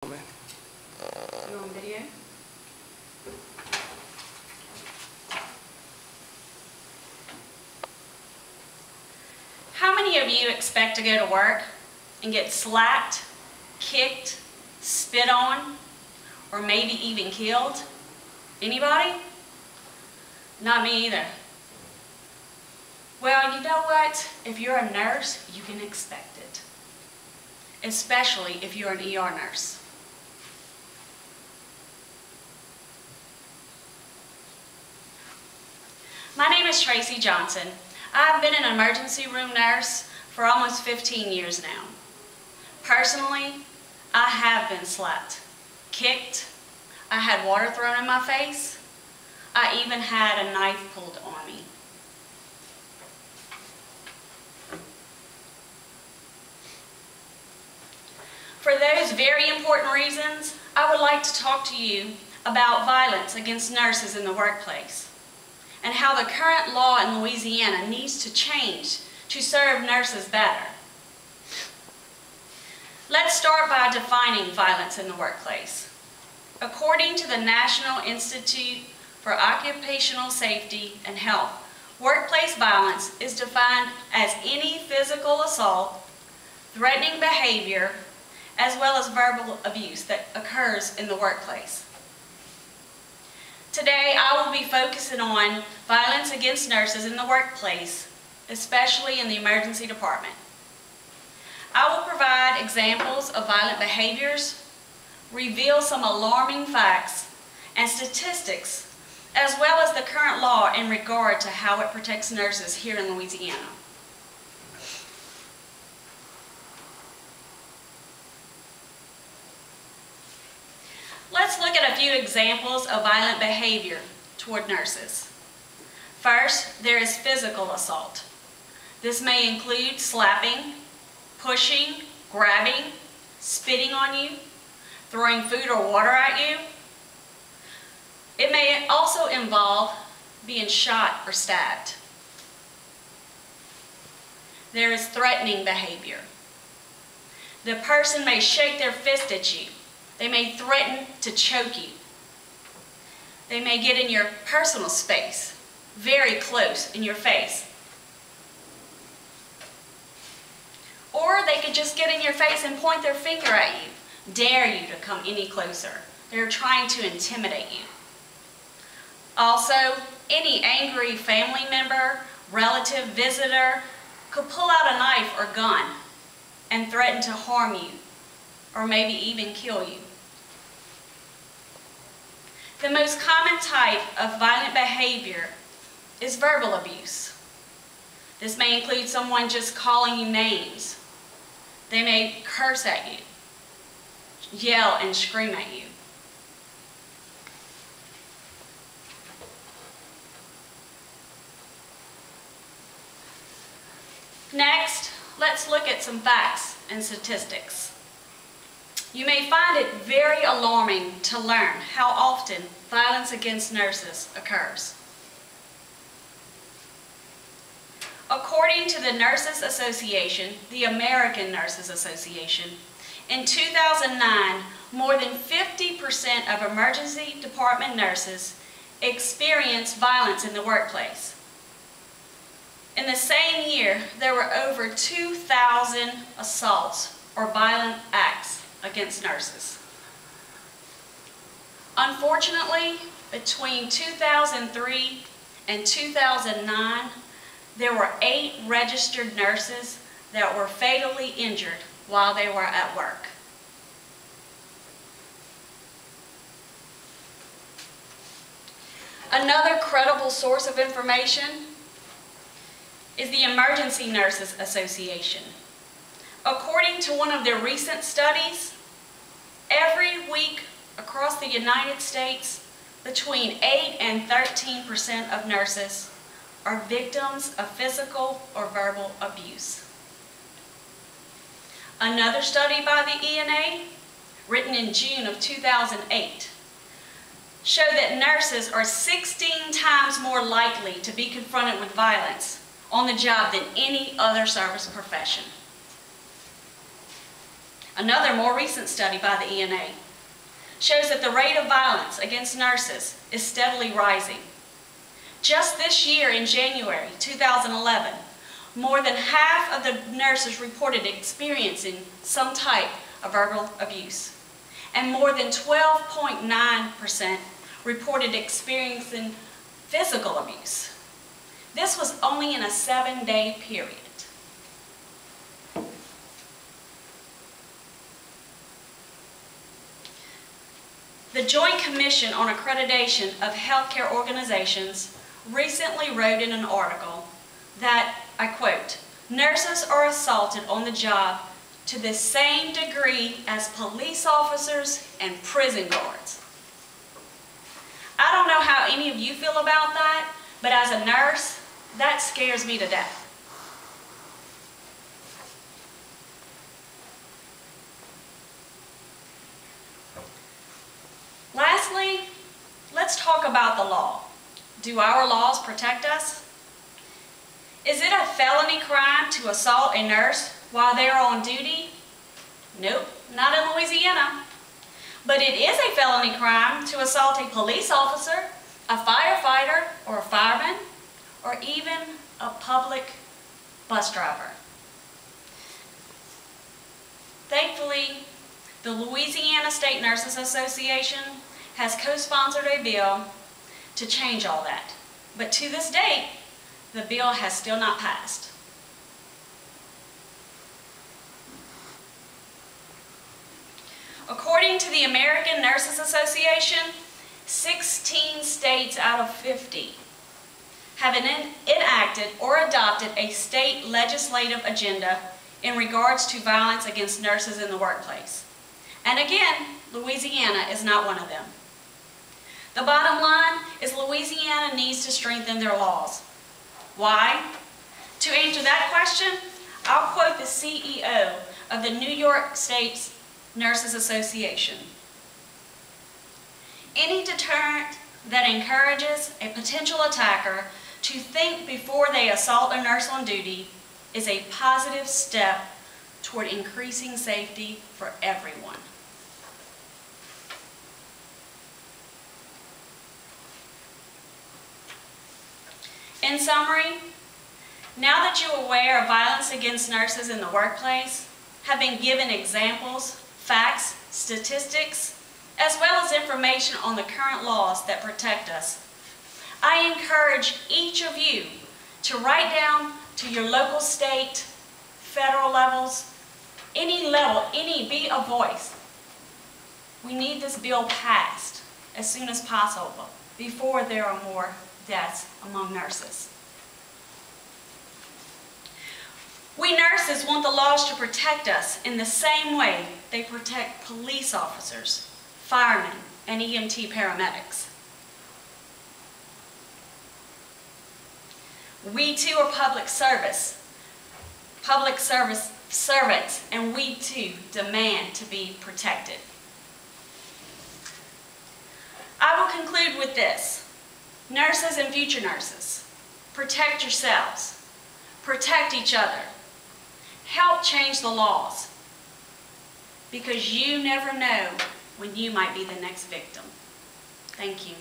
You on video? How many of you expect to go to work and get slapped, kicked, spit on, or maybe even killed? Anybody? Not me either. Well, you know what? If you're a nurse, you can expect it. Especially if you're an ER nurse. My name is Tracy Johnson. I've been an emergency room nurse for almost 15 years now. Personally, I have been slapped, kicked, I had water thrown in my face, I even had a knife pulled on me. For those very important reasons, I would like to talk to you about violence against nurses in the workplace and how the current law in Louisiana needs to change to serve nurses better. Let's start by defining violence in the workplace. According to the National Institute for Occupational Safety and Health, workplace violence is defined as any physical assault, threatening behavior, as well as verbal abuse that occurs in the workplace. Today, I will be focusing on violence against nurses in the workplace, especially in the emergency department. I will provide examples of violent behaviors, reveal some alarming facts and statistics, as well as the current law in regard to how it protects nurses here in Louisiana. Let's look at a few examples of violent behavior toward nurses. First, there is physical assault. This may include slapping, pushing, grabbing, spitting on you, throwing food or water at you. It may also involve being shot or stabbed. There is threatening behavior. The person may shake their fist at you. They may threaten to choke you. They may get in your personal space, very close in your face. Or they could just get in your face and point their finger at you, dare you to come any closer. They're trying to intimidate you. Also, any angry family member, relative, visitor could pull out a knife or gun and threaten to harm you, or maybe even kill you. The most common type of violent behavior is verbal abuse. This may include someone just calling you names. They may curse at you, yell and scream at you. Next, let's look at some facts and statistics. You may find it very alarming to learn how often violence against nurses occurs. According to the Nurses Association, the American Nurses Association, in 2009, more than 50% of emergency department nurses experienced violence in the workplace. In the same year, there were over 2,000 assaults or violent acts against nurses. Unfortunately, between 2003 and 2009, there were 8 registered nurses that were fatally injured while they were at work. Another credible source of information is the Emergency Nurses Association. According to one of their recent studies, every week across the United States, between 8 and 13% of nurses are victims of physical or verbal abuse. Another study by the ENA, written in June of 2008, showed that nurses are 16 times more likely to be confronted with violence on the job than any other service profession. Another more recent study by the ENA shows that the rate of violence against nurses is steadily rising. Just this year in January 2011, more than half of the nurses reported experiencing some type of verbal abuse, and more than 12.9% reported experiencing physical abuse. This was only in a 7-day period. The Joint Commission on Accreditation of Healthcare Organizations recently wrote in an article that, I quote, "Nurses are assaulted on the job to the same degree as police officers and prison guards." I don't know how any of you feel about that, but as a nurse, that scares me to death. Lastly, let's talk about the law. Do our laws protect us? Is it a felony crime to assault a nurse while they are on duty? Nope, not in Louisiana. But it is a felony crime to assault a police officer, a firefighter or a fireman, or even a public bus driver. Thankfully, the Louisiana State Nurses Association has co-sponsored a bill to change all that. But to this date, the bill has still not passed. According to the American Nurses Association, 16 states out of 50 have enacted or adopted a state legislative agenda in regards to violence against nurses in the workplace. And again, Louisiana is not one of them. The bottom line is Louisiana needs to strengthen their laws. Why? To answer that question, I'll quote the CEO of the New York State Nurses Association. "Any deterrent that encourages a potential attacker to think before they assault a nurse on duty is a positive step toward increasing safety for everyone." In summary, now that you're aware of violence against nurses in the workplace, have been given examples, facts, statistics, as well as information on the current laws that protect us, I encourage each of you to write down to your local, state, federal levels, any level, be a voice. We need this bill passed as soon as possible before there are more deaths among nurses. We nurses want the laws to protect us in the same way they protect police officers, firemen, and EMT paramedics. We too are public service servants, and we too demand to be protected. I will conclude with this. Nurses and future nurses, protect yourselves, protect each other, help change the laws, because you never know when you might be the next victim. Thank you.